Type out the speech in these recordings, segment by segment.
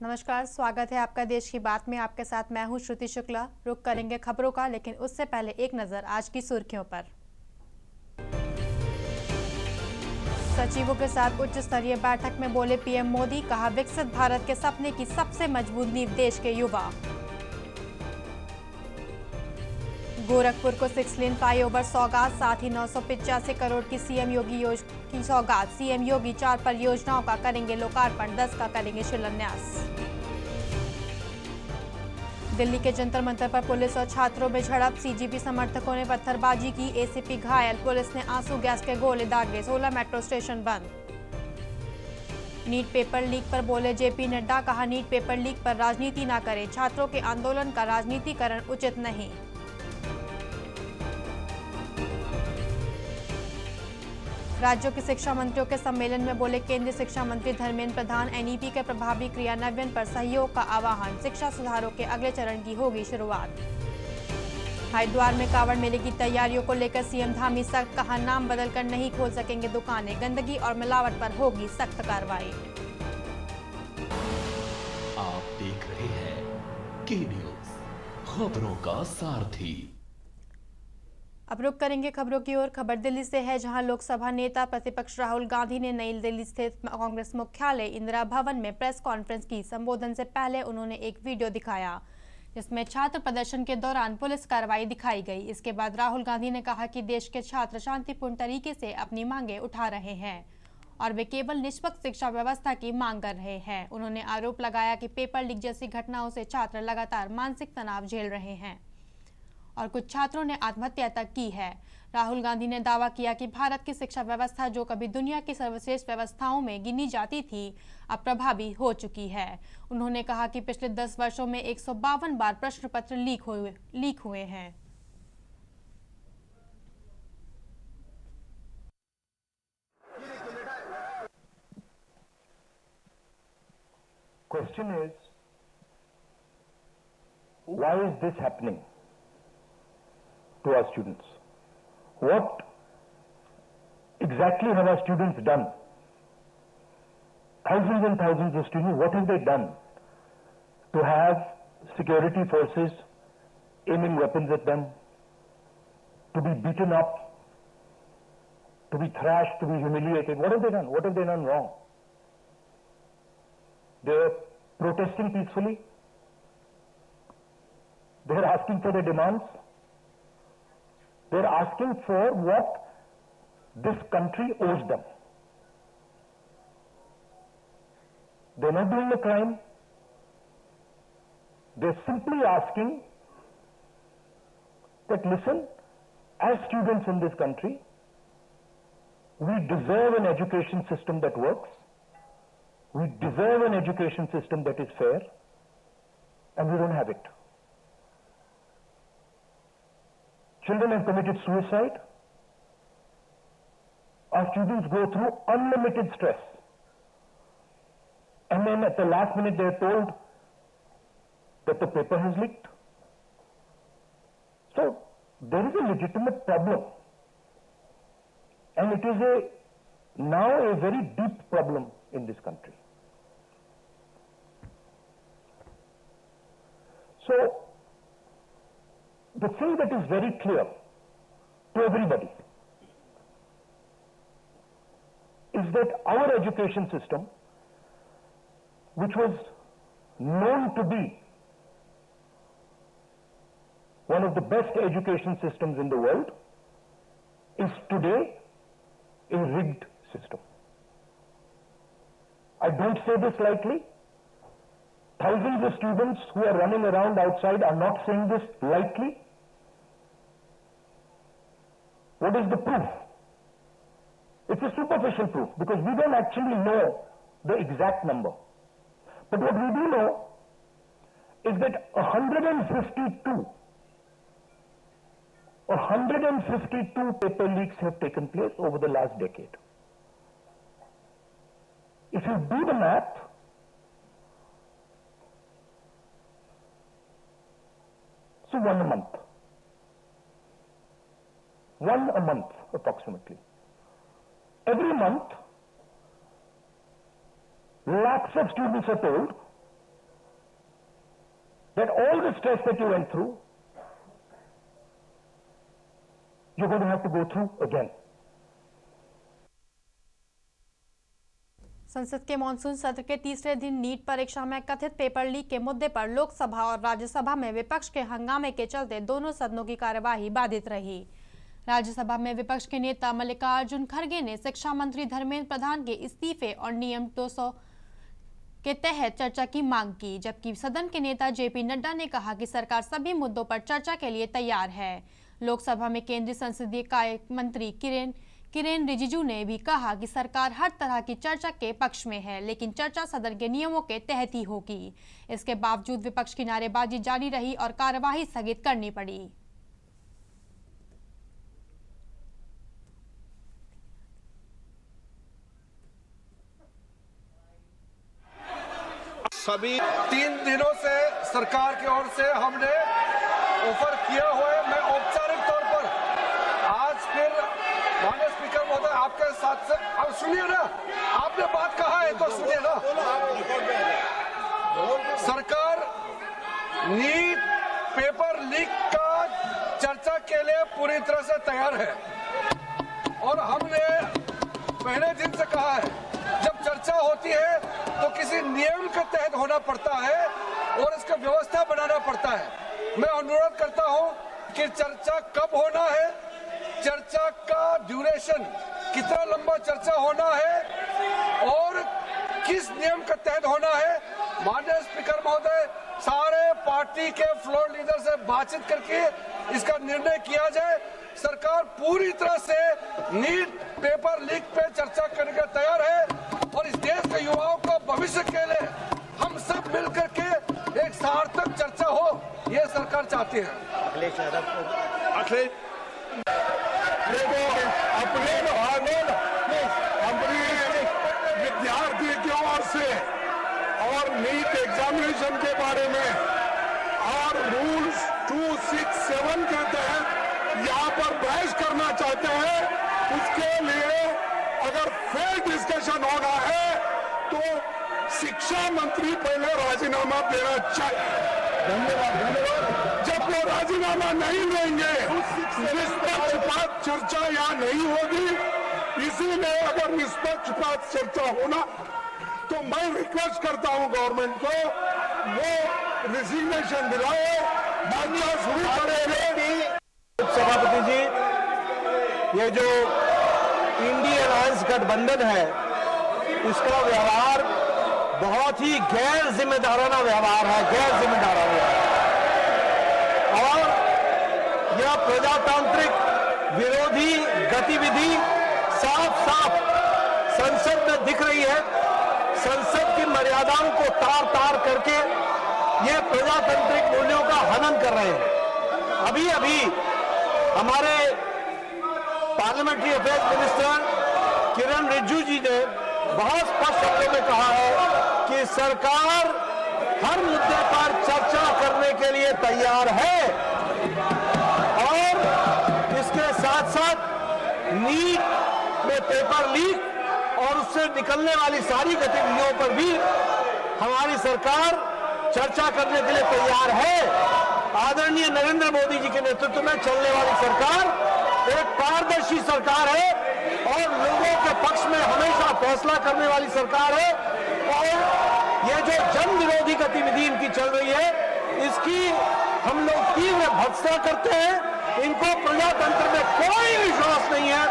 नमस्कार, स्वागत है आपका देश की बात में। आपके साथ मैं हूं श्रुति शुक्ला। रुक करेंगे खबरों का, लेकिन उससे पहले एक नजर आज की सुर्खियों पर। सचिवों के साथ उच्च स्तरीय बैठक में बोले पीएम मोदी, कहा विकसित भारत के सपने की सबसे मजबूत नींव देश के युवा। गोरखपुर को 6 लेन फ्लाईओवर सौगात, साथ ही 985 करोड़ की सीएम योगी की सौगात। सीएम योगी 4 परियोजनाओं का करेंगे लोकार्पण, 10 का करेंगे शिलान्यास। दिल्ली के जंतर मंतर पर पुलिस और छात्रों में झड़प, सीजीपी समर्थकों ने पत्थरबाजी की, एसीपी घायल, पुलिस ने आंसू गैस के गोले दागे, 16 मेट्रो स्टेशन बंद। नीट पेपर लीक पर बोले जेपी नड्डा, कहा नीट पेपर लीक पर राजनीति न करें, छात्रों के आंदोलन का राजनीतिकरण उचित नहीं। राज्यों के शिक्षा मंत्रियों के सम्मेलन में बोले केंद्रीय शिक्षा मंत्री धर्मेंद्र प्रधान, एनईपी के प्रभावी क्रियान्वयन पर सहयोग का आह्वान, शिक्षा सुधारों के अगले चरण की होगी शुरुआत। हरिद्वार में कांवड़ मेले की तैयारियों को लेकर सीएम धामी सख्त, कहा नाम बदलकर नहीं खोल सकेंगे दुकानें, गंदगी और मिलावट पर होगी सख्त कार्रवाई। आप देख रहे हैं के न्यूज, खबरों का सारथी। अब रुक करेंगे खबरों की ओर। खबर दिल्ली से है, जहां लोकसभा नेता प्रतिपक्ष राहुल गांधी ने नई दिल्ली स्थित कांग्रेस मुख्यालय इंदिरा भवन में प्रेस कॉन्फ्रेंस की। संबोधन से पहले उन्होंने एक वीडियो दिखाया जिसमें छात्र प्रदर्शन के दौरान पुलिस कार्रवाई दिखाई गई। इसके बाद राहुल गांधी ने कहा कि देश के छात्र शांतिपूर्ण तरीके से अपनी मांगे उठा रहे हैं और वे केवल निष्पक्ष शिक्षा व्यवस्था की मांग कर रहे हैं। उन्होंने आरोप लगाया कि पेपर लीक जैसी घटनाओं से छात्र लगातार मानसिक तनाव झेल रहे हैं और कुछ छात्रों ने आत्महत्या तक की है। राहुल गांधी ने दावा किया कि भारत की शिक्षा व्यवस्था, जो कभी दुनिया की सर्वश्रेष्ठ व्यवस्थाओं में गिनी जाती थी, अब प्रभावी हो चुकी है। उन्होंने कहा कि पिछले 10 वर्षों में 152 बार प्रश्न पत्र लीक हुए हैं। Question is, why is this happening to our students? What exactly have our students done? Thousands and thousands of students, what have they done to have security forces aiming weapons at them, to be beaten up, to be thrashed, to be humiliated? What have they done? What have they done wrong? They're protesting peacefully. They're asking for their demands. They're asking for what this country owes them. They're not doing a crime. They're simply asking that, listen, as students in this country, we deserve an education system that works. We deserve an education system that is fair, and we don't have it. Children have committed suicide. Our students go through unlimited stress. And then at the last minute they are told that the paper has leaked. So there is a legitimate problem. And it is now a very deep problem in this country. So the thing that is very clear to everybody is that our education system, which was known to be one of the best education systems in the world, is today a rigged system. I don't say this lightly. Thousands of students who are running around outside are not saying this lightly. What is the proof? It's a superficial proof because we don't actually know the exact number. But what we do know is that 152 paper leaks have taken place over the last decade. If you do the math, so one a month approximately. Every month, lakhs of students are told that all the stress that you went through, you're going to have to go through again. संसद के monsoon सत्र के तीसरे दिन NEET परीक्षा में कथित paper leak के मुद्दे पर लोकसभा और राज्यसभा में विपक्ष के हंगामे के चलते दोनों सदनों की कार्यवाही बाधित रही। राज्यसभा में विपक्ष के नेता मल्लिकार्जुन खड़गे ने शिक्षा मंत्री धर्मेंद्र प्रधान के इस्तीफे और नियम 200 के तहत चर्चा की मांग की, जबकि सदन के नेता जेपी नड्डा ने कहा कि सरकार सभी मुद्दों पर चर्चा के लिए तैयार है। लोकसभा में केंद्रीय संसदीय कार्य मंत्री किरेन रिजिजू ने भी कहा कि सरकार हर तरह की चर्चा के पक्ष में है, लेकिन चर्चा सदन के नियमों के तहत ही होगी। इसके बावजूद विपक्ष की नारेबाजी जारी रही और कार्यवाही स्थगित करनी पड़ी। सभी 3 दिनों से सरकार की ओर से हमने ऑफर किया हुआ है। मैं औपचारिक तौर पर आज फिर माननीय स्पीकर महोदय आपके साथ से अब सुनिए ना, आपने बात कहा है तो सुनिए ना। सरकार नीट पेपर लीक का चर्चा के लिए पूरी तरह से तैयार है और हमने पहले दिन से कहा है जब चर्चा होती है तो किसी नियम के तहत होना पड़ता है और इसका व्यवस्था बनाना पड़ता है। मैं अनुरोध करता हूं कि चर्चा कब होना है, चर्चा का ड्यूरेशन कितना लंबा चर्चा होना है और किस नियम के तहत होना है। माननीय स्पीकर महोदय सारे पार्टी के फ्लोर लीडर से बातचीत करके इसका निर्णय किया जाए। सरकार पूरी तरह से नीट पेपर लीक पे चर्चा करने के तैयार है और इस देश के युवाओं को भविष्य के लिए हम सब मिलकर के एक सार्थक चर्चा हो, ये सरकार चाहती है। अखिलेश अपने विद्यार्थी की ओर से और नीट एग्जामिनेशन के बारे में और रूल्स 267 के तहत यहाँ पर बहस करना चाहते हैं, उसके लिए अगर फेयर डिस्कशन होना है तो शिक्षा मंत्री पहले राजीनामा देना चाहिए। धन्यवाद। जब वो राजीनामा नहीं देंगे निष्पक्षपात चर्चा यहाँ नहीं होगी। इसीलिए अगर निष्पक्षपात चर्चा होना तो मैं रिक्वेस्ट करता हूँ गवर्नमेंट को वो रिजिग्नेशन दिलाए, मामला शुरू करेंगे। सभापति जी, ये जो इंडिया अलायंस गठबंधन है इसका व्यवहार बहुत ही गैर जिम्मेदाराना व्यवहार है, गैर जिम्मेदाराना और यह प्रजातांत्रिक विरोधी गतिविधि साफ साफ संसद में दिख रही है। संसद की मर्यादाओं को तार तार करके ये प्रजातांत्रिक मूल्यों का हनन कर रहे हैं। अभी अभी हमारे parliamentary affairs minister Kiren Rijiju ji ने बहुत स्पष्ट शब्दों में कहा है कि सरकार हर मुद्दे पर चर्चा करने के लिए तैयार है और इसके साथ साथ नीट में पेपर लीक और उससे निकलने वाली सारी गतिविधियों पर भी हमारी सरकार चर्चा करने के लिए तैयार है। आदरणीय नरेंद्र मोदी जी के नेतृत्व में चलने वाली सरकार एक पारदर्शी सरकार है और लोगों के पक्ष में हमेशा फैसला करने वाली सरकार है और ये जो जन विरोधी गतिविधि इनकी चल रही है इसकी हम लोग तीव्र भर्त्सना करते हैं। इनको प्रजातंत्र में कोई विश्वास नहीं है,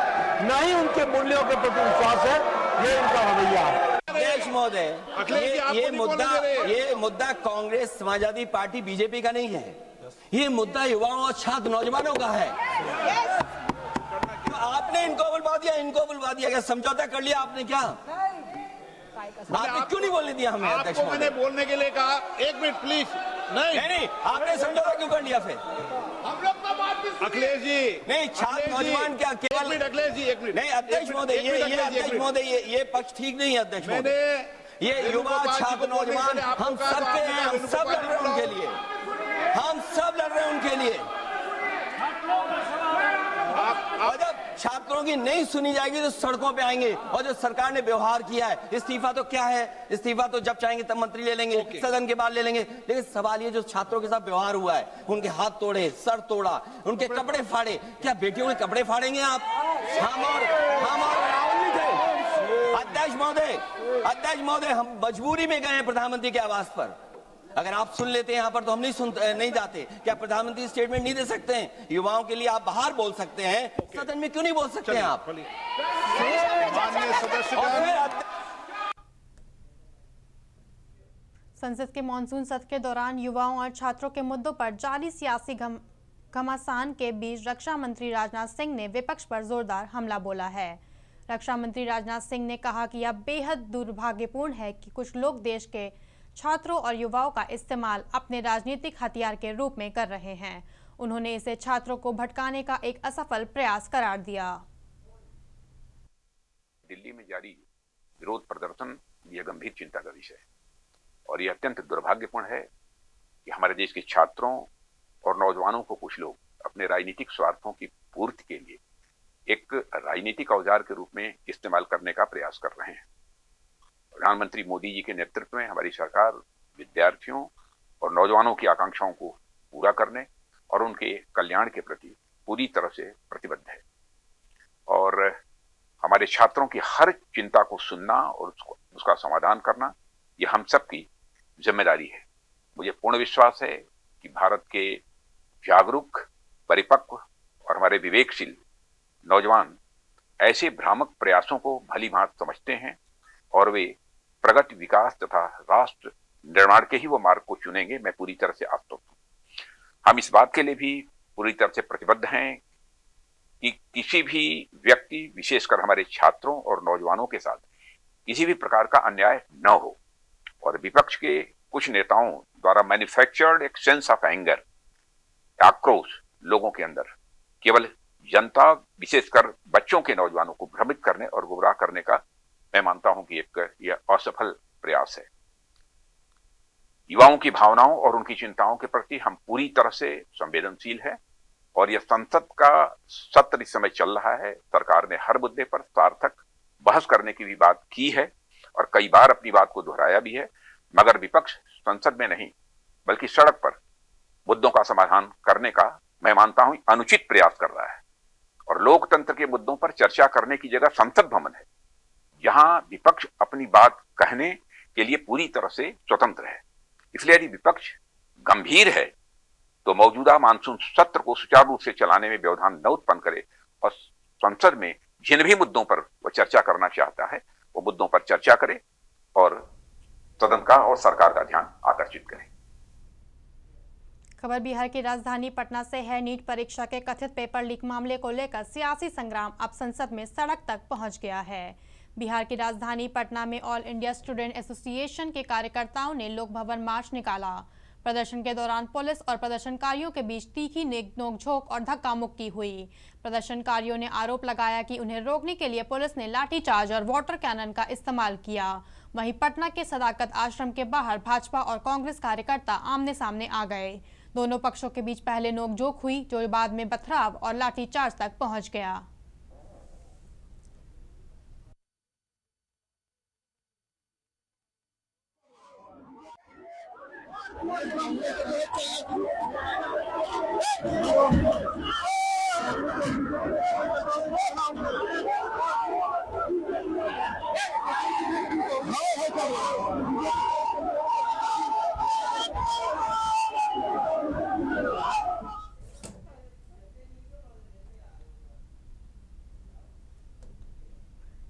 न ही उनके मूल्यों के प्रति विश्वास है, ये इनका रवैया है। अध्यक्ष महोदय, ये मुद्दा कांग्रेस समाजवादी पार्टी बीजेपी का नहीं है, ये मुद्दा युवाओं और छात्र नौजवानों का है। आपने इनको बुलवा दिया क्या? समझौता कर लिया आपने क्या? आपने क्यों नहीं बोलने दिया हमें? अध्यक्ष आपको मैंने बोलने के लिए कहा, एक मिनट प्लीज। नहीं, आपने समझौता क्यों कर लिया फिर? हम लोग का बात भी अखिलेश जी नहीं, छात्र नौजवान क्या केवल अखिलेश जी एक मिनट नहीं। अध्यक्ष महोदय, अध्यक्ष महोदय ये पक्ष ठीक नहीं है। अध्यक्ष महोदय, ये युवा छात्र नौजवान हम सबके हैं, हम सब लड़ रहे हैं उनके लिए, हम सब लड़ रहे हैं उनके लिए। छात्रों की नहीं सुनी जाएगी तो सड़कों पे आएंगे। और जो सरकार ने व्यवहार किया है, इस्तीफा तो क्या है, इस्तीफा तो जब चाहेंगे तब मंत्री ले लेंगे, सदन के बाद ले लेंगे। लेकिन सवाल ये जो छात्रों के साथ व्यवहार हुआ है, उनके हाथ तोड़े, सर तोड़ा, उनके कपड़े फाड़े, क्या बेटियों के कपड़े फाड़ेंगे आप? हम और राहुल नहीं थे। अध्यक्ष महोदय, हम मजबूरी में गए हैं प्रधानमंत्री के आवास पर। अगर आप सुन लेते हैं यहाँ पर तो हम नहीं जाते। क्या प्रधानमंत्री स्टेटमेंट नहीं दे सकते हैं? युवाओं के लिए आप बाहर बोल सकते हैं, सदन में क्यों नहीं बोल सकते हैं आप? संसद के मानसून सत्र के दौरान युवाओं और छात्रों के मुद्दों पर जारी सियासी घमासान के बीच रक्षा मंत्री राजनाथ सिंह ने विपक्ष पर जोरदार हमला बोला है। रक्षा मंत्री राजनाथ सिंह ने कहा कि यह बेहद दुर्भाग्यपूर्ण है कि कुछ लोग देश के छात्रों और युवाओं का इस्तेमाल अपने राजनीतिक हथियार के रूप में कर रहे हैं। उन्होंने इसे छात्रों को भटकाने का एक असफल प्रयास करार दिया। दिल्ली में जारी विरोध प्रदर्शन यह गंभीर चिंता का विषय है और यह अत्यंत दुर्भाग्यपूर्ण है कि हमारे देश के छात्रों और नौजवानों को कुछ लोग अपने राजनीतिक स्वार्थों की पूर्ति के लिए एक राजनीतिक औजार के रूप में इस्तेमाल करने का प्रयास कर रहे हैं। प्रधानमंत्री मोदी जी के नेतृत्व में हमारी सरकार विद्यार्थियों और नौजवानों की आकांक्षाओं को पूरा करने और उनके कल्याण के प्रति पूरी तरह से प्रतिबद्ध है और हमारे छात्रों की हर चिंता को सुनना और उसका समाधान करना यह हम सबकी जिम्मेदारी है। मुझे पूर्ण विश्वास है कि भारत के जागरूक, परिपक्व और हमारे विवेकशील नौजवान ऐसे भ्रामक प्रयासों को भली भांति समझते हैं और वे प्रगति, विकास तथा राष्ट्र निर्माण के ही वो मार्ग को चुनेंगे। मैं पूरी तरह से आश्वस्त हूं। हम इस बात के लिए भी पूरी तरह से प्रतिबद्ध हैं कि किसी भी व्यक्ति, विशेषकर हमारे छात्रों और नौजवानों के साथ किसी भी प्रकार का अन्याय न हो और विपक्ष के कुछ नेताओं द्वारा मैन्युफैक्चर्ड एक सेंस ऑफ एंगर, आक्रोश लोगों के अंदर केवल जनता, विशेषकर बच्चों के नौजवानों को भ्रमित करने और गुमराह करने का मैं मानता हूं कि यह असफल प्रयास है। युवाओं की भावनाओं और उनकी चिंताओं के प्रति हम पूरी तरह से संवेदनशील हैं और यह संसद का सत्र इस समय चल रहा है। सरकार ने हर मुद्दे पर सार्थक बहस करने की भी बात की है और कई बार अपनी बात को दोहराया भी है, मगर विपक्ष संसद में नहीं बल्कि सड़क पर मुद्दों का समाधान करने का मैं मानता हूं अनुचित प्रयास कर रहा है और लोकतंत्र के मुद्दों पर चर्चा करने की जगह संसद भवन है जहां विपक्ष अपनी बात कहने के लिए पूरी तरह से स्वतंत्र है। इसलिए यदि विपक्ष गंभीर है तो मौजूदा मानसून सत्र को सुचारू रूप से चलाने में व्यवधान न उत्पन्न करे और संसद में जिन भी मुद्दों पर वह चर्चा करना चाहता है वो मुद्दों पर चर्चा करे और सदन का और सरकार का ध्यान आकर्षित करे। खबर बिहार की राजधानी पटना से है। नीट परीक्षा के कथित पेपर लीक मामले को लेकर सियासी संग्राम अब संसद में सड़क तक पहुंच गया है। बिहार की राजधानी पटना में ऑल इंडिया स्टूडेंट एसोसिएशन के कार्यकर्ताओं ने लोक भवन मार्च निकाला। प्रदर्शन के दौरान पुलिस और प्रदर्शनकारियों के बीच तीखी नोकझोंक और धक्का मुक्की हुई। प्रदर्शनकारियों ने आरोप लगाया कि उन्हें रोकने के लिए पुलिस ने लाठीचार्ज और वाटर कैनन का इस्तेमाल किया। वहीं पटना के सदाकत आश्रम के बाहर भाजपा और कांग्रेस कार्यकर्ता आमने सामने आ गए। दोनों पक्षों के बीच पहले नोकझोंक हुई जो बाद में पथराव और लाठीचार्ज तक पहुंच गया।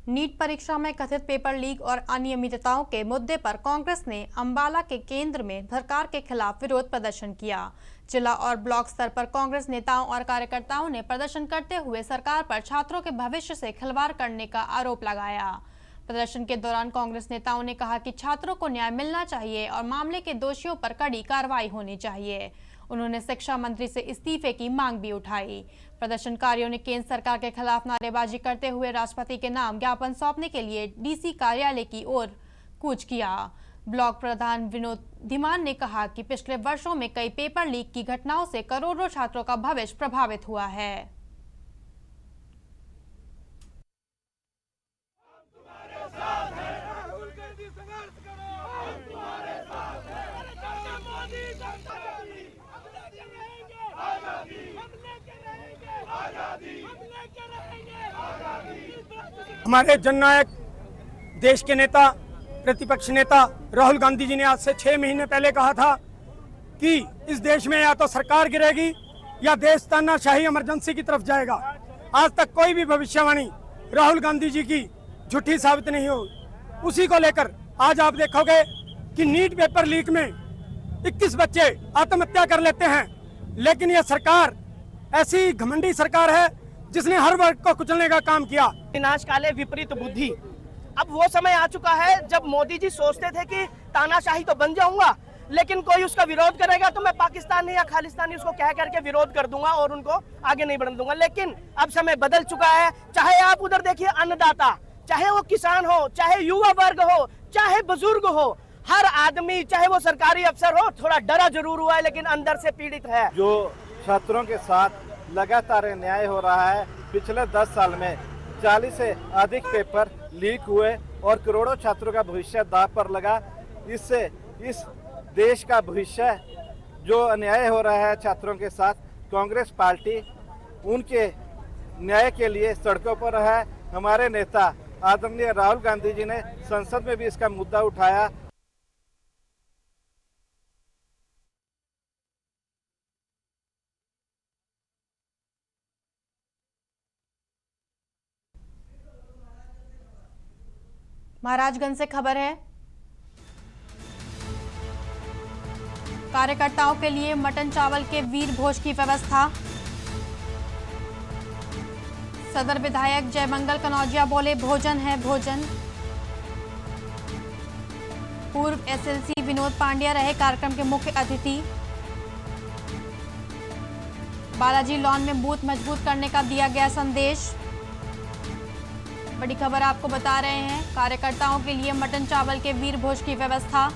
नीट परीक्षा में कथित पेपर लीक और अनियमितताओं के मुद्दे पर कांग्रेस ने अंबाला के केंद्र में सरकार के खिलाफ विरोध प्रदर्शन किया। जिला और ब्लॉक स्तर पर कांग्रेस नेताओं और कार्यकर्ताओं ने प्रदर्शन करते हुए सरकार पर छात्रों के भविष्य से खिलवाड़ करने का आरोप लगाया। प्रदर्शन के दौरान कांग्रेस नेताओं ने कहा कि छात्रों को न्याय मिलना चाहिए और मामले के दोषियों पर कड़ी कार्रवाई होनी चाहिए। उन्होंने शिक्षा मंत्री से इस्तीफे की मांग भी उठाई। प्रदर्शनकारियों ने केंद्र सरकार के खिलाफ नारेबाजी करते हुए राष्ट्रपति के नाम ज्ञापन सौंपने के लिए डीसी कार्यालय की ओर कूच किया। ब्लॉक प्रधान विनोद धीमान ने कहा कि पिछले वर्षों में कई पेपर लीक की घटनाओं से करोड़ों छात्रों का भविष्य प्रभावित हुआ है। हमारे जननायक देश के नेता प्रतिपक्ष नेता राहुल गांधी जी ने आज से 6 महीने पहले कहा था कि इस देश में या तो सरकार गिरेगी या देश तानाशाही इमरजेंसी की तरफ जाएगा। आज तक कोई भी भविष्यवाणी राहुल गांधी जी की झूठी साबित नहीं हो। उसी को लेकर आज आप देखोगे कि नीट पेपर लीक में 21 बच्चे आत्महत्या कर लेते हैं, लेकिन यह सरकार ऐसी घमंडी सरकार है जिसने हर वर्ग को कुचलने का काम किया। विनाश काले विपरीत बुद्धि। अब वो समय आ चुका है जब मोदी जी सोचते थे कि तानाशाही तो बन जाऊंगा, लेकिन कोई उसका विरोध करेगा तो मैं पाकिस्तानी या खालिस्तानी उसको कह करके विरोध कर दूंगा और उनको आगे नहीं बढ़ने दूंगा। लेकिन अब समय बदल चुका है। चाहे आप उधर देखिए अन्नदाता, चाहे वो किसान हो, चाहे युवा वर्ग हो, चाहे बुजुर्ग हो, हर आदमी, चाहे वो सरकारी अफसर हो, थोड़ा डरा जरूर हुआ है लेकिन अंदर से पीड़ित है। जो छात्रों के साथ लगातार अन्याय हो रहा है, पिछले 10 साल में 40 से अधिक पेपर लीक हुए और करोड़ों छात्रों का भविष्य दांव पर लगा। इससे इस देश का भविष्य जो अन्याय हो रहा है छात्रों के साथ, कांग्रेस पार्टी उनके न्याय के लिए सड़कों पर है। हमारे नेता आदरणीय राहुल गांधी जी ने संसद में भी इसका मुद्दा उठाया। महाराजगंज से खबर है, कार्यकर्ताओं के लिए मटन चावल के वीर भोज की व्यवस्था। सदर विधायक जयमंगल कनौजिया बोले, भोजन है भोजन। पूर्व एसएलसी विनोद पांड्या रहे कार्यक्रम के मुख्य अतिथि। बालाजी लॉन में बूथ मजबूत करने का दिया गया संदेश। बड़ी खबर आपको बता रहे हैं, कार्यकर्ताओं के लिए मटन चावल के वीर भोज की व्यवस्था।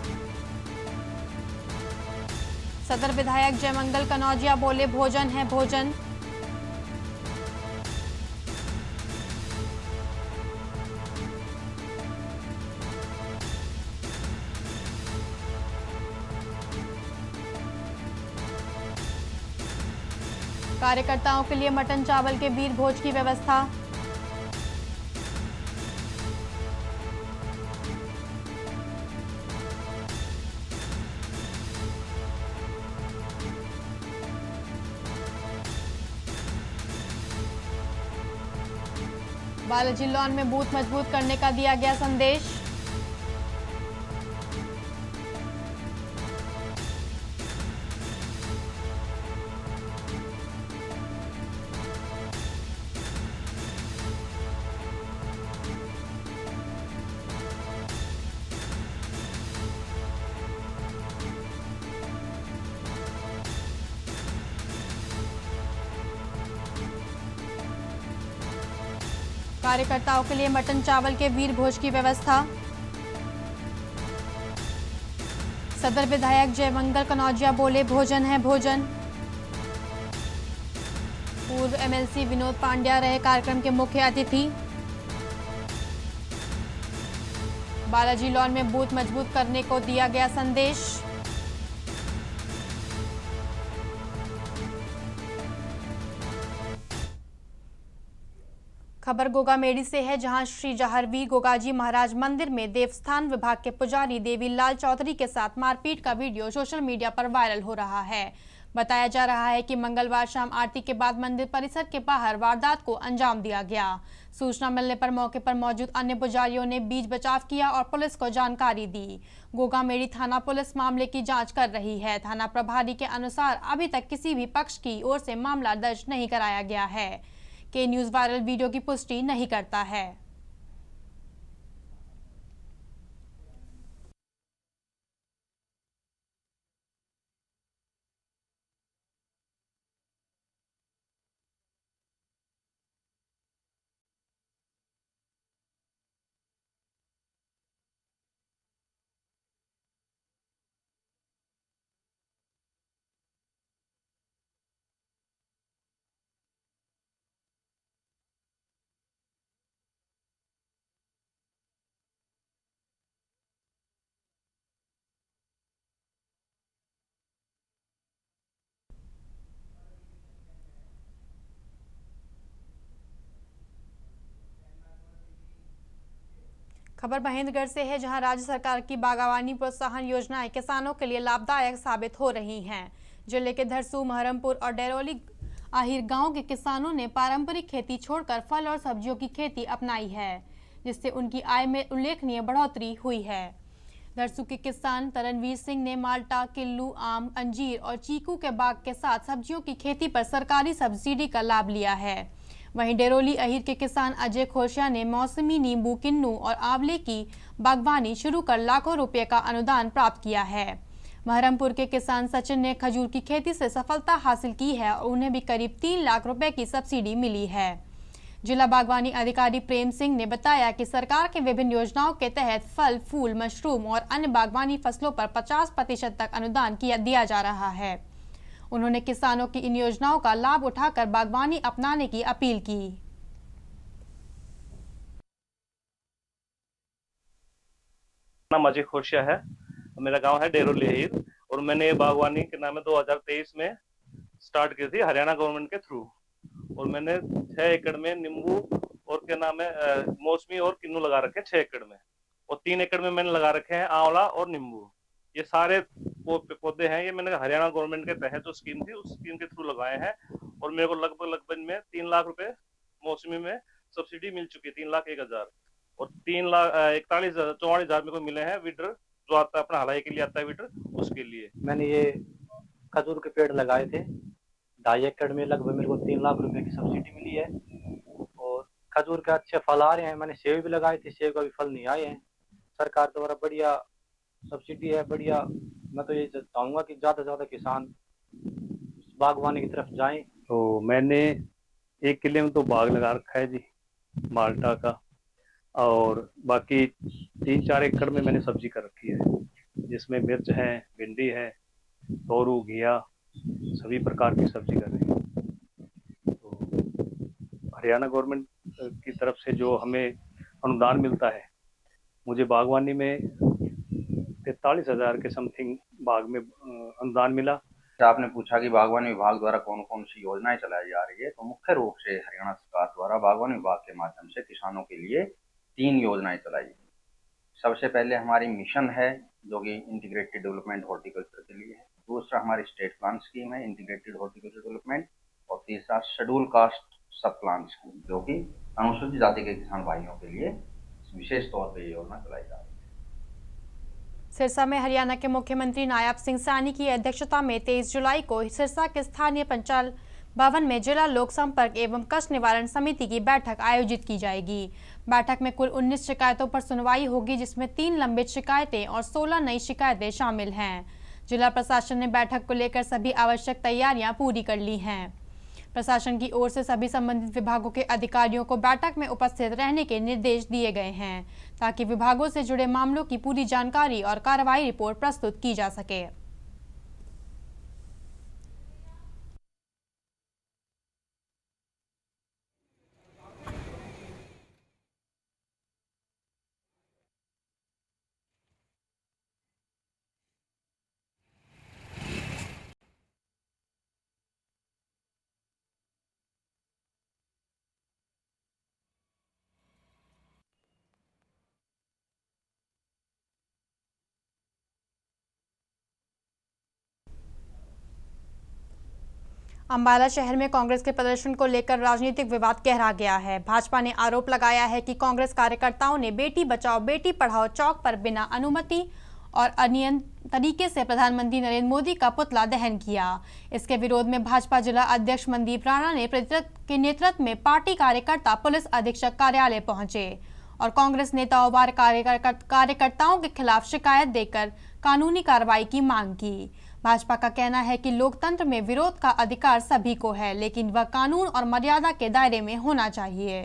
सदर विधायक जयमंगल कनौजिया बोले, भोजन है भोजन। कार्यकर्ताओं के लिए मटन चावल के वीर भोज की व्यवस्था। बालाजी लॉन में बूथ मजबूत करने का दिया गया संदेश। कार्यकर्ताओं के लिए मटन चावल के वीर भोज की व्यवस्था। सदर विधायक जयमंगल कनौजिया बोले, भोजन है भोजन। पूर्व एमएलसी विनोद पांड्या रहे कार्यक्रम के मुख्य अतिथि। बालाजी लॉन में बूथ मजबूत करने को दिया गया संदेश। खबर गोगामेड़ी से है, जहां श्री जहरवीर गोगाजी महाराज मंदिर में देवस्थान विभाग के पुजारी देवीलाल चौधरी के साथ मारपीट का वीडियो सोशल मीडिया पर वायरल हो रहा है। बताया जा रहा है कि मंगलवार शाम आरती के बाद मंदिर परिसर के बाहर वारदात को अंजाम दिया गया। सूचना मिलने पर मौके पर मौजूद अन्य पुजारियों ने बीच बचाव किया और पुलिस को जानकारी दी। गोगामेड़ी थाना पुलिस मामले की जांच कर रही है। थाना प्रभारी के अनुसार अभी तक किसी भी पक्ष की ओर से मामला दर्ज नहीं कराया गया है। के न्यूज़ वायरल वीडियो की पुष्टि नहीं करता है। खबर महेंद्रगढ़ से है, जहां राज्य सरकार की बागवानी प्रोत्साहन योजनाएं किसानों के लिए लाभदायक साबित हो रही हैं। जिले के धरसू, महरमपुर और डेरोली आहिर गांव के किसानों ने पारंपरिक खेती छोड़कर फल और सब्जियों की खेती अपनाई है, जिससे उनकी आय में उल्लेखनीय बढ़ोतरी हुई है। धरसू के किसान तरनवीर सिंह ने माल्टा, किल्लू, आम, अंजीर और चीकू के बाग के साथ सब्जियों की खेती पर सरकारी सब्सिडी का लाभ लिया है। वहीं डेरोली अहिर के किसान अजय खोशिया ने मौसमी नींबू, किन्नू और आंवले की बागवानी शुरू कर लाखों रुपए का अनुदान प्राप्त किया है। महरमपुर के किसान सचिन ने खजूर की खेती से सफलता हासिल की है और उन्हें भी करीब 3 लाख रुपए की सब्सिडी मिली है। जिला बागवानी अधिकारी प्रेम सिंह ने बताया कि सरकार के विभिन्न योजनाओं के तहत फल, फूल, मशरूम और अन्य बागवानी फसलों पर 50% तक अनुदान दिया जा रहा है। उन्होंने किसानों की इन योजनाओं का लाभ उठाकर बागवानी अपनाने की अपील की। नाम अजय खोशिया है, मेरा गांव है डेरोली अहिर और मैंने ये बागवानी के नाम 2023 में स्टार्ट की थी हरियाणा गवर्नमेंट के थ्रू। और मैंने 6 एकड़ में नींबू और क्या नाम है मौसमी और किन्नू लगा रखे 6 एकड़ में, और 3 एकड़ में मैंने लगा रखे हैं आंवला और नींबू। ये सारे पौधे हैं, ये मैंने हरियाणा गवर्नमेंट के तहत जो स्कीम थी उस स्कीम के थ्रू लगाए हैं और मेरे को लगभग में 3 लाख रुपए मौसमी में सब्सिडी मिल चुकी है, 3,01,000 और 3,41,44,000 मेरे को मिले हैं विडर जो आता है अपना हलाई के लिए आता है विडर, उसके लिए। मैंने ये खजूर के पेड़ लगाए थे 2.5 एकड़ में, लगभग मेरे को 3 लाख रुपए की सब्सिडी मिली है और खजूर के अच्छे फल आ रहे हैं। मैंने सेब भी लगाए थे, सेब का भी फल नहीं आए हैं। सरकार द्वारा बढ़िया सब्सिडी है, बढ़िया। मैं तो ये चाहूंगा कि ज्यादा से ज्यादा किसान बागवानी की तरफ जाएं। तो मैंने 1 किले में तो बाग लगा रखा है जी माल्टा का, और बाकी 3-4 एकड़ में मैंने सब्जी कर रखी है, जिसमें मिर्च है, भिंडी है, तोरू, घिया, सभी प्रकार की सब्जी कर रहे हैं। तो हरियाणा गवर्नमेंट की तरफ से जो हमें अनुदान मिलता है, मुझे बागवानी में 43,000 के समथिंग बाग में अनुदान मिला। आपने पूछा कि बागवानी विभाग द्वारा कौन कौन सी योजनाएं चलाई जा रही है, तो मुख्य रूप से हरियाणा सरकार द्वारा बागवानी विभाग के माध्यम से किसानों के लिए 3 योजनाएं चलाई। सबसे पहले हमारी मिशन है जो कि इंटीग्रेटेड डेवलपमेंट हॉर्टिकल्चर के लिए है, दूसरा हमारी स्टेट प्लान स्कीम है इंटीग्रेटेड हॉर्टिकल्चर डेवलपमेंट, और तीसरा शेड्यूल कास्ट सब प्लान स्कीम जो कि अनुसूचित जाति के किसान भाइयों के लिए विशेष तौर पर ये योजना चलाई जा रही है। सिरसा में हरियाणा के मुख्यमंत्री नायब सिंह सैनी की अध्यक्षता में 23 जुलाई को सिरसा के स्थानीय पंचायत भवन में जिला लोक संपर्क एवं कष्ट निवारण समिति की बैठक आयोजित की जाएगी। बैठक में कुल 19 शिकायतों पर सुनवाई होगी, जिसमें 3 लंबित शिकायतें और 16 नई शिकायतें शामिल हैं। जिला प्रशासन ने बैठक को लेकर सभी आवश्यक तैयारियां पूरी कर ली हैं। प्रशासन की ओर से सभी संबंधित विभागों के अधिकारियों को बैठक में उपस्थित रहने के निर्देश दिए गए हैं, ताकि विभागों से जुड़े मामलों की पूरी जानकारी और कार्रवाई रिपोर्ट प्रस्तुत की जा सके। अंबाला शहर में कांग्रेस के प्रदर्शन को लेकर राजनीतिक विवाद गहरा गया है। भाजपा ने आरोप लगाया है कि कांग्रेस कार्यकर्ताओं ने बेटी बचाओ बेटी पढ़ाओ चौक पर बिना अनुमति और अनियंत्रित तरीके से प्रधानमंत्री नरेंद्र मोदी का पुतला दहन किया। इसके विरोध में भाजपा जिला अध्यक्ष मनदीप राणा ने के नेतृत्व में पार्टी कार्यकर्ता पुलिस अधीक्षक कार्यालय पहुंचे और कांग्रेस नेताओं व कार्यकर्ताओं के खिलाफ शिकायत देकर कानूनी कार्रवाई की मांग की। भाजपा का कहना है कि लोकतंत्र में विरोध का अधिकार सभी को है, लेकिन वह कानून और मर्यादा के दायरे में होना चाहिए।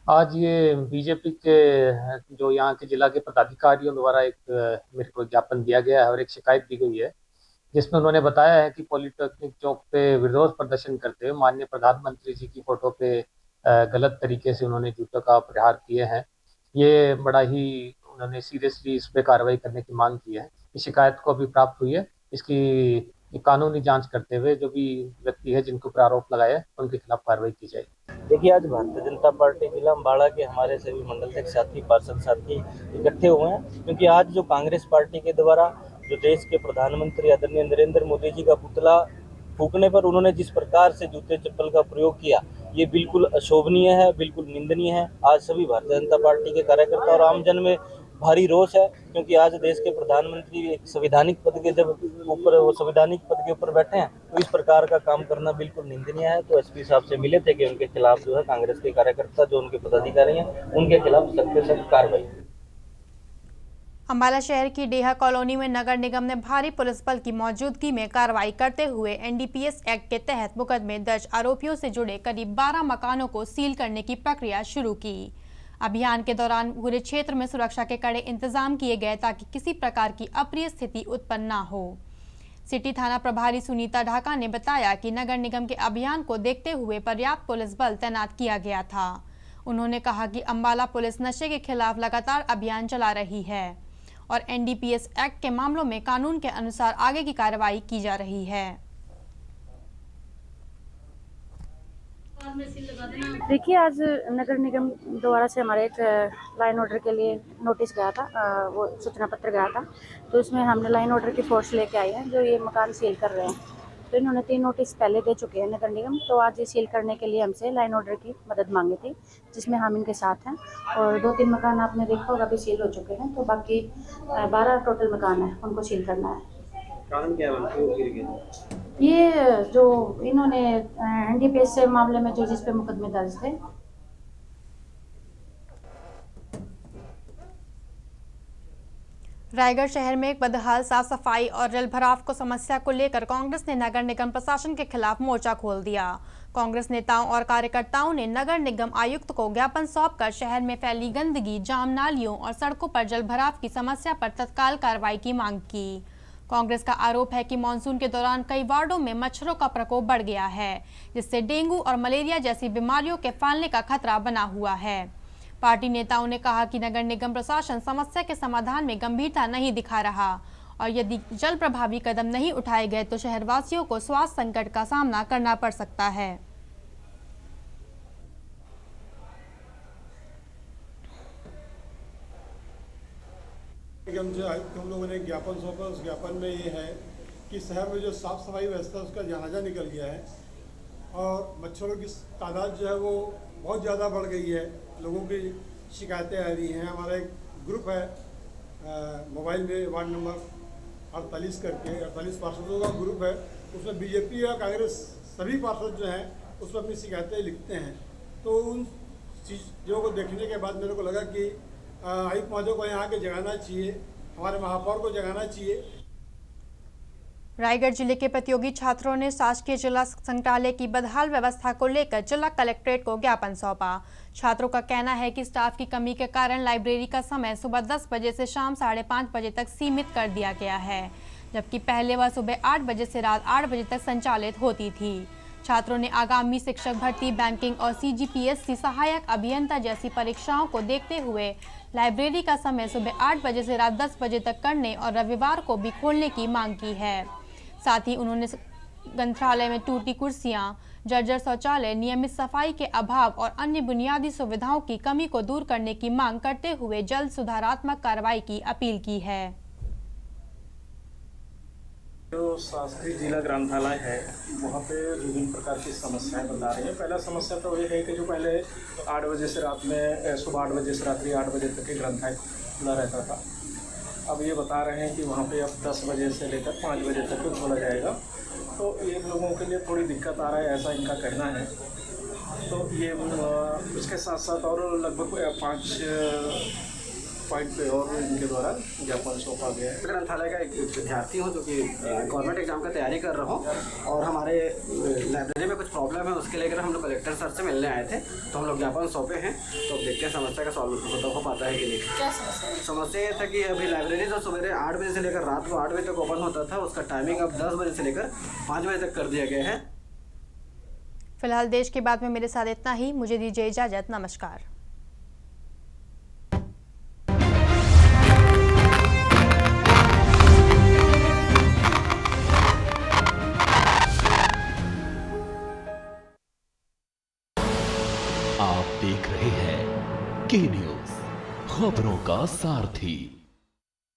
आज ये बीजेपी के जो यहाँ के जिला के पदाधिकारियों द्वारा एक मेरे को ज्ञापन दिया गया है और एक शिकायत दी गई है, जिसमें उन्होंने बताया है कि पॉलिटेक्निक चौक पे विरोध प्रदर्शन करते हुए माननीय प्रधानमंत्री जी की फोटो पे गलत तरीके से उन्होंने जूतों का प्रहार किए हैं। ये बड़ा ही उन्होंने सीरियसली इस पे कार्रवाई करने की मांग की है। इस शिकायत को अभी प्राप्त हुई है, इसकी ये कानूनी जांच करते हुए जो भी व्यक्ति है जिनके ऊपर आरोप लगाया है उनके खिलाफ कार्रवाई की जाएगी। देखिए, आज भारतीय जनता पार्टी जिला अम्बाड़ा के हमारे सभी मंडल के साथी, पार्षद साथी इकट्ठे हुए हैं, क्योंकि आज जो कांग्रेस पार्टी के द्वारा जो देश के प्रधानमंत्री आदरणीय नरेंद्र मोदी जी का पुतला फूकने पर उन्होंने जिस प्रकार से जूते चप्पल का प्रयोग किया, ये बिल्कुल अशोभनीय है, बिल्कुल निंदनीय है। आज सभी भारतीय जनता पार्टी के कार्यकर्ता और आमजन में भारी रोष है, क्योंकि आज देश के प्रधानमंत्री एक संवैधानिक पद के संवैधानिक पद के ऊपर बैठे हैं, तो इस प्रकार का काम करना बिल्कुल निंदनीय है। तो एसपी साहब से मिले थे कि उनके खिलाफ जो है कांग्रेस के कार्यकर्ता जो उनके पदाधिकारी हैं उनके खिलाफ सख्त से सख्त कार्रवाई। अम्बाला शहर की डेहा कॉलोनी में नगर निगम ने भारी पुलिस बल की मौजूदगी में कार्रवाई करते हुए एनडीपीएस एक्ट के तहत मुकदमे दर्ज आरोपियों से जुड़े करीब 12 मकानों को सील करने की प्रक्रिया शुरू की। अभियान के दौरान पूरे क्षेत्र में सुरक्षा के कड़े इंतजाम किए गए ताकि किसी प्रकार की अप्रिय स्थिति उत्पन्न न हो। सिटी थाना प्रभारी सुनीता ढाका ने बताया कि नगर निगम के अभियान को देखते हुए पर्याप्त पुलिस बल तैनात किया गया था। उन्होंने कहा कि अम्बाला पुलिस नशे के खिलाफ लगातार अभियान चला रही है और एनडीपीएस एक्ट के मामलों में कानून के अनुसार आगे की कार्रवाई की जा रही है। देखिए, आज नगर निगम द्वारा से हमारे एक लाइन ऑर्डर के लिए नोटिस गया था, वो सूचना पत्र गया था, तो इसमें हमने लाइन ऑर्डर की फोर्स लेके आए हैं जो ये मकान सील कर रहे हैं। तो इन्होंने 3 नोटिस पहले दे चुके हैं नगर निगम, तो आज ये सील करने के लिए हमसे लाइन ऑर्डर की मदद मांगी थी, जिसमें हम इनके साथ हैं। और 2-3 मकान आपने देखा होगा अभी सील हो चुके हैं, तो बाकी 12 टोटल मकान है उनको सील करना है। कारण क्या है? ये जो इन्होंने एनडीपीएस से मामले में जो जिस पे मुकदमे दर्ज थे। रायगढ़ शहर में एक बदहाल साफ सफाई और जल भराव को समस्या को लेकर कांग्रेस ने नगर निगम प्रशासन के खिलाफ मोर्चा खोल दिया। कांग्रेस नेताओं और कार्यकर्ताओं ने नगर निगम आयुक्त को ज्ञापन सौंपकर शहर में फैली गंदगी, जाम नालियों और सड़कों पर जल भराव की समस्या पर तत्काल कार्रवाई की मांग की। कांग्रेस का आरोप है कि मानसून के दौरान कई वार्डों में मच्छरों का प्रकोप बढ़ गया है, जिससे डेंगू और मलेरिया जैसी बीमारियों के फैलने का खतरा बना हुआ है। पार्टी नेताओं ने कहा कि नगर निगम प्रशासन समस्या के समाधान में गंभीरता नहीं दिखा रहा और यदि जल प्रभावी कदम नहीं उठाए गए तो शहरवासियों को स्वास्थ्य संकट का सामना करना पड़ सकता है। निगम से हम लोगों ने ज्ञापन सौंपा। उस ज्ञापन में ये है कि शहर में जो साफ सफाई व्यवस्था उसका जायजा निकल गया है और मच्छरों की तादाद जो है वो बहुत ज़्यादा बढ़ गई है। लोगों की शिकायतें आ रही हैं। हमारा एक ग्रुप है मोबाइल में, वार्ड नंबर 48 करके 48 पार्षदों का ग्रुप है, उसमें बीजेपी और कांग्रेस सभी पार्षद जो हैं उसमें अपनी शिकायतें लिखते हैं। तो उन चीज़ों को देखने के बाद मेरे को लगा कि आयुक्त महोदय को यहाँ के जगाना चाहिए, हमारे महापौर को जगाना चाहिए। रायगढ़ जिले के प्रतियोगी छात्रों ने शासकीय जिला संग्रहालय की बदहाल व्यवस्था को लेकर जिला कलेक्ट्रेट को ज्ञापन सौंपा। छात्रों का कहना है कि स्टाफ की कमी के कारण लाइब्रेरी का समय सुबह 10 बजे से शाम 5:30 बजे तक सीमित कर दिया गया है, जबकि पहले वह सुबह 8 बजे से रात 8 बजे तक संचालित होती थी। छात्रों ने आगामी शिक्षक भर्ती, बैंकिंग और CGPSC सहायक अभियंता जैसी परीक्षाओं को देखते हुए लाइब्रेरी का समय सुबह 8 बजे से रात 10 बजे तक करने और रविवार को भी खोलने की मांग की है। साथ ही उन्होंने ग्रंथालय में टूटी कुर्सियां, जर्जर शौचालय, नियमित सफाई के अभाव और अन्य बुनियादी सुविधाओं की कमी को दूर करने की मांग करते हुए जल्द सुधारात्मक कार्रवाई की अपील की है। जो शासकीय जिला ग्रंथालय है वहाँ पे विभिन्न प्रकार की समस्याएं बता रही हैं। पहला समस्या तो ये है कि जो पहले 8 बजे से रात में सुबह 8 बजे से रात्रि 8 बजे तक ग्रंथालय खुला रहता था। अब ये बता रहे हैं कि वहाँ पे अब 10 बजे से लेकर 5 बजे तक खोला जाएगा। तो ये लोगों के लिए थोड़ी दिक्कत आ रहा है, ऐसा इनका कहना है। तो ये उसके साथ साथ और लगभग 5 पॉइंट पे और इनके द्वारा ज्ञापन सौंपा गया है। ग्रंथालय का एक विद्यार्थी हूँ जो कि गवर्नमेंट एग्जाम का तैयारी कर रहा हूँ और हमारे लाइब्रेरी में कुछ प्रॉब्लम है, उसके लेकर हम लोग कलेक्टर सर से मिलने आए थे। तो हम लोग ज्ञापन सौंपे हैं, तो देखते हैं समस्या का सॉल्व हो पाता है कि नहीं। क्या समस्या ये था कि अभी लाइब्रेरी जो सुबह 8 बजे से लेकर रात को 8 बजे तक ओपन होता था, उसका टाइमिंग अब 10 बजे से लेकर 5 बजे तक कर दिया गया है। फिलहाल देश के बाद में मेरे साथ इतना ही। मुझे दीजिए इजाजत। नमस्कार। देख रहे हैं के न्यूज़, खबरों का सारथी।